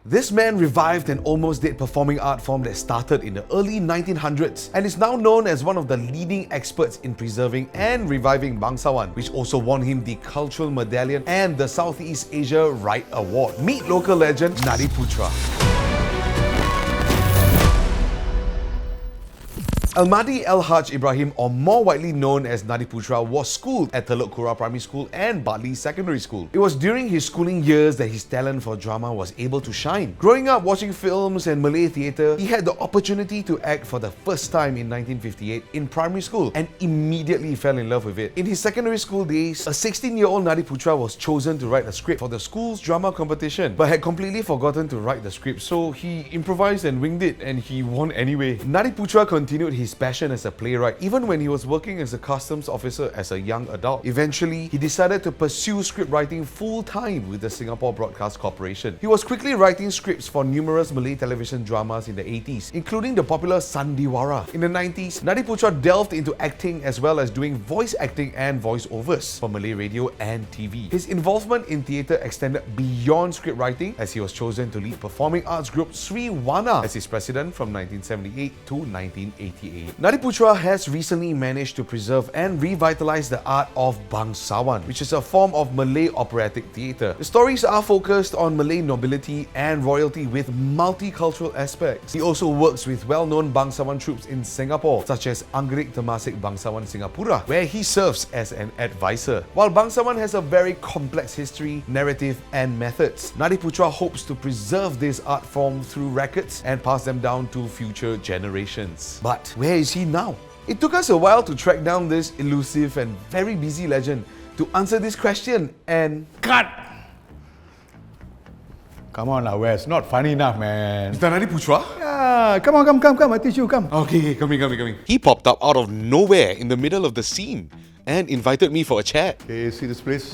This man revived an almost dead performing art form that started in the early 1900s and is now known as one of the leading experts in preserving and reviving Bangsawan, which also won him the Cultural Medallion and the Southeast Asia Right Award. Meet local legend Nadiputra. Almahdi Al-Haj Ibrahim, or more widely known as Nadiputra, was schooled at Teluk Kurau Primary School and Bartley Secondary School. It was during his schooling years that his talent for drama was able to shine. Growing up watching films and Malay theatre, he had the opportunity to act for the first time in 1958 in primary school and immediately fell in love with it. In his secondary school days, a 16-year-old Nadiputra was chosen to write a script for the school's drama competition, but had completely forgotten to write the script, so he improvised and winged it, and he won anyway. Nadiputra continued his passion as a playwright even when he was working as a customs officer as a young adult. Eventually, he decided to pursue script writing full-time with the Singapore Broadcast Corporation. He was quickly writing scripts for numerous Malay television dramas in the 80s, including the popular Sandiwara. In the 90s, Nadiputra delved into acting as well as doing voice acting and voiceovers for Malay radio and TV. His involvement in theatre extended beyond script writing, as he was chosen to lead performing arts group Sri Wana as his president from 1978 to 1988. Nadiputra has recently managed to preserve and revitalize the art of Bangsawan, which is a form of Malay operatic theatre. The stories are focused on Malay nobility and royalty with multicultural aspects. He also works with well-known Bangsawan troops in Singapore, such as Anggerik Temasek Bangsawan Singapura, where he serves as an advisor. While Bangsawan has a very complex history, narrative, and methods, Nadiputra hopes to preserve this art form through records and pass them down to future generations. But where is he now? It took us a while to track down this elusive and very busy legend to answer this question, and cut! Come on now, Wes. Not funny enough, man. Mr. Nadiputra? Yeah, come on. I teach you, come. Okay, coming. He popped up out of nowhere in the middle of the scene and invited me for a chat. Okay, see this place?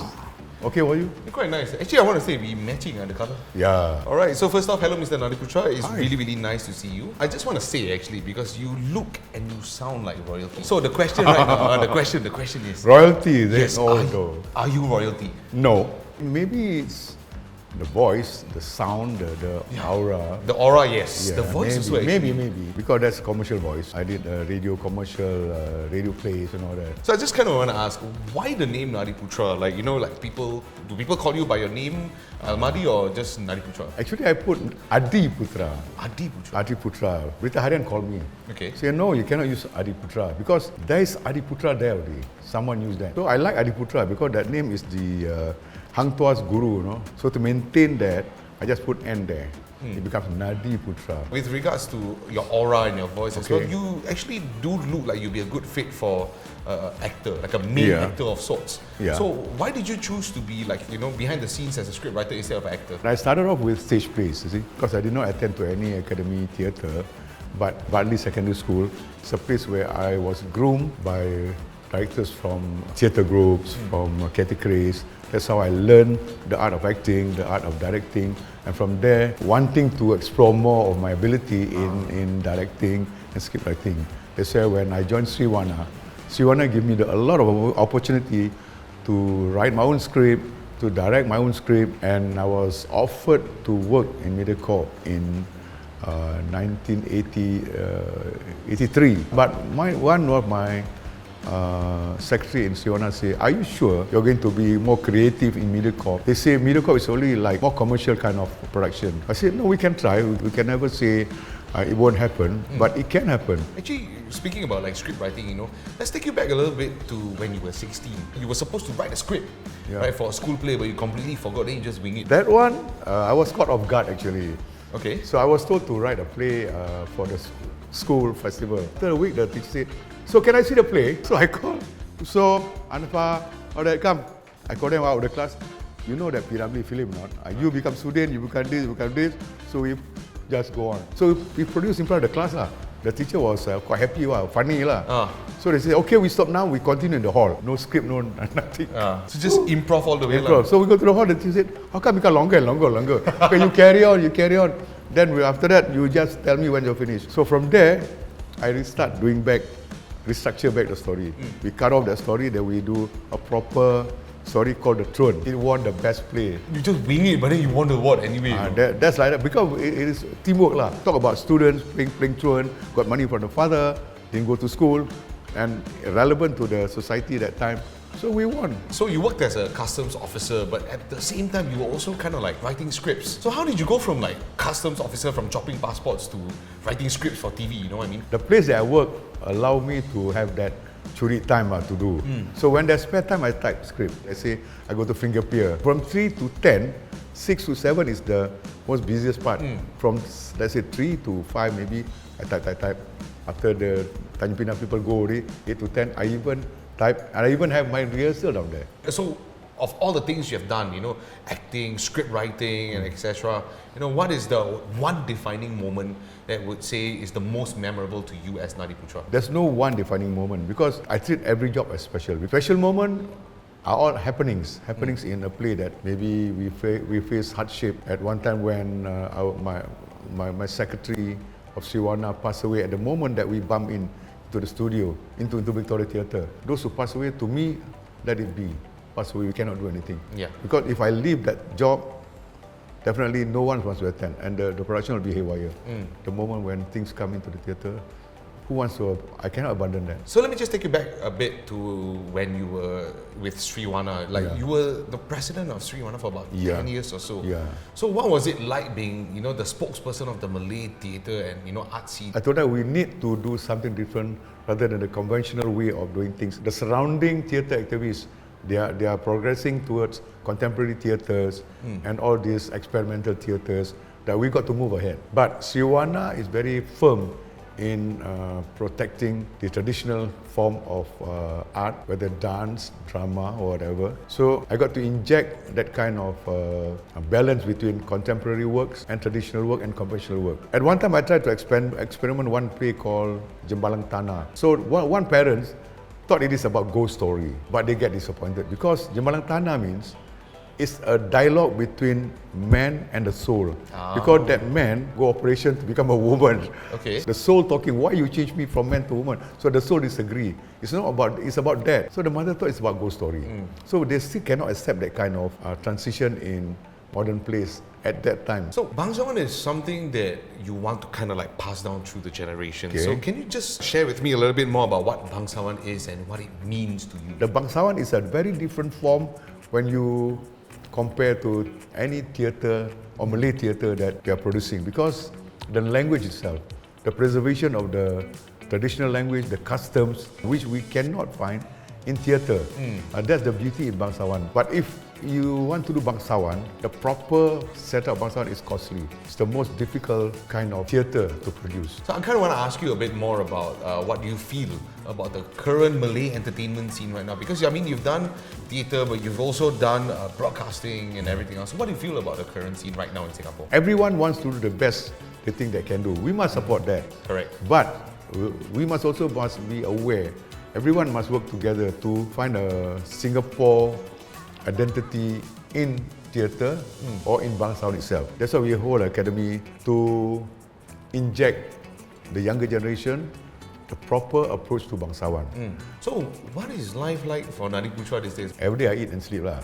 Okay, what are you? You're quite nice. Actually, I want to say we're matching the colour. Yeah. Alright, so first off, hello Mr. Nadiputra. It's Hi. really nice to see you. I just want to say actually, because you look and you sound like royalty. So the question right now, the question is... Royalty, Yes, are are you royalty? No. Maybe it's the voice, the sound, the aura. The aura, yes. Yeah, The voice as maybe, well. maybe. Because that's commercial voice. I did a radio commercial, radio plays and all that. So I just kind of want to ask, why the name Nadiputra? Like, do people call you by your name, Almahdi, or just Nadiputra? Actually, I put Adiputra. Adiputra. Adiputra. Rita Harian called me. Okay. Say, no, you cannot use Adiputra because there is Adiputra there already. Someone used that. So I like Adiputra because that name is the Hang Tua's guru, you know. So to maintain that, I just put N there. It becomes Nadiputra. With regards to your aura and your voice as well, Okay. you actually do look like you'd be a good fit for actor, like a main actor of sorts. Yeah. So why did you choose to be behind the scenes as a scriptwriter instead of an actor? I started off with stage plays, you see, because I did not attend to any academy theatre, but Bartley Secondary School is a place where I was groomed by directors from theatre groups, from categories. That's how I learned the art of acting, the art of directing, and from there, wanting to explore more of my ability in directing and script writing. That's why when I joined Sri Wana gave me a lot of opportunity to write my own script, to direct my own script, and I was offered to work in MediaCorp in 1983. But one of my secretary in Sri Wana say, are you sure you're going to be more creative in MediaCorp? They say MediaCorp is only like more commercial kind of production. I said, no, we can try. We can never say it won't happen, but it can happen. Actually, speaking about script writing, let's take you back a little bit to when you were 16. You were supposed to write a script, right, for a school play, but you completely forgot, then you just wing it. That one, I was caught off guard actually. Okay. So I was told to write a play for the school festival. After a week, the teacher said, so can I see the play? So I called. So, Anfa, all that, come. I called them out of the class. You know that Piramli film, not? You become student, you become this. So we just go on. So we produced in front of the class. The teacher was quite happy, funny. So they said, okay, we stop now, we continue in the hall. No script, no nothing. So just improv all the way. Improv. So we go to the hall, the teacher said, how come it become longer and longer? Okay, you carry on. Then after that, you just tell me when you're finished. So from there, I start restructure back the story. We cut off that story, then we do a proper story called The Throne. It won the best play. You just wing it, but then you won the award anyway. That's like that because it is teamwork lah. Talk about students playing truant, got money from the father, didn't go to school, and relevant to the society that time. So we won. So you worked as a customs officer, but at the same time you were also kind of like writing scripts. So how did you go from like customs officer, from chopping passports to writing scripts for TV? You know what I mean? The place that I work allow me to have that curi time to do. So when there's spare time, I type script. Let's say I go to Finger Pier. From 3 to 10, 6 to 7 is the most busiest part. From let's say 3 to 5 maybe, I type. After the Tanjung Pinang people go already, 8 to 10, I even type, and I even have my rehearsal down there. So, of all the things you have done, you know, acting, script writing, and etc., you know, what is the one defining moment that would say is the most memorable to you as Nadiputra? There's no one defining moment because I treat every job as special. Special moment are all happenings in a play that maybe we face hardship. At one time when my secretary of Sriwana passed away, at the moment that we bump in to the studio, into Victoria Theatre. Those who pass away, to me, let it be. Pass away, we cannot do anything. Yeah. Because if I leave that job, definitely no one wants to attend, and the production will be haywire. The moment when things come into the theatre, who wants to? I cannot abandon that. So let me just take you back a bit to when you were with Sriwana. Like you were the president of Sriwana for about 10 years or so. Yeah. So what was it like being, you know, the spokesperson of the Malay theatre and, you know, art scene? I thought that we need to do something different rather than the conventional way of doing things. The surrounding theatre activities, they are progressing towards contemporary theatres and all these experimental theatres that we got to move ahead. But Sriwana is very firm in protecting the traditional form of art, whether dance, drama or whatever. So I got to inject that kind of balance between contemporary works and traditional work and conventional work. At one time I tried to experiment one play called Jembalang Tanah. So one parent thought it is about ghost story, but they get disappointed because Jembalang Tanah means it's a dialogue between man and the soul. Because that man go operation to become a woman. Okay. The soul talking, why you change me from man to woman? So the soul disagree. It's about that. So the mother thought it's about ghost story. So they still cannot accept that kind of transition in modern plays at that time. So Bangsawan is something that you want to kind of like pass down through the generations. Okay. So can you just share with me a little bit more about what Bangsawan is and what it means to you? The Bangsawan is a very different form when you compare to any theatre or Malay theatre that they are producing, because the language itself, the preservation of the traditional language, the customs, which we cannot find in theatre. That's the beauty in Bangsawan. But if you want to do Bangsawan, the proper setup of Bangsawan is costly. It's the most difficult kind of theatre to produce. So I kind of want to ask you a bit more about what you feel about the current Malay entertainment scene right now. Because I mean, you've done theatre, but you've also done broadcasting and everything else. So what do you feel about the current scene right now in Singapore? Everyone wants to do the best they think they can do. We must support that. Correct. But we must be aware. Everyone must work together to find a Singapore identity in theatre or in Bangsawan itself. That's why we hold an academy to inject the younger generation the proper approach to Bangsawan. So what is life like for Nadiputra these days? Every day I eat and sleep lah.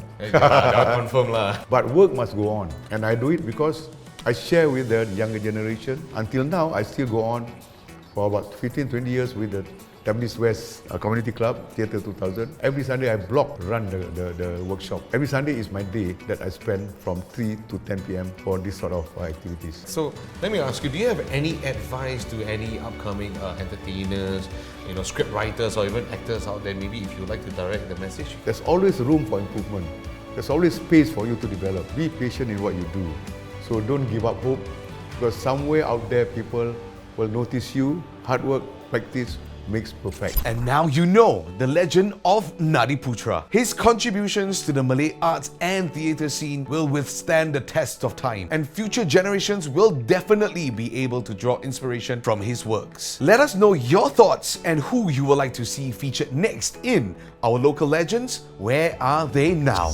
Confirm lah. But work must go on, and I do it because I share with the younger generation. Until now, I still go on for about 15-20 years with the Tampines West Community Club, Theatre 2000. Every Sunday I run the workshop. Every Sunday is my day that I spend from 3 to 10 p.m. for this sort of activities. So let me ask you, do you have any advice to any upcoming entertainers, you know, script writers or even actors out there, maybe if you would like to direct the message? There's always room for improvement. There's always space for you to develop. Be patient in what you do. So don't give up hope, because somewhere out there people will notice you. Hard work, practice makes perfect. And now you know the legend of Nadiputra. His contributions to the Malay arts and theatre scene will withstand the test of time, and future generations will definitely be able to draw inspiration from his works. Let us know your thoughts and who you would like to see featured next in our local legends. Where are they now?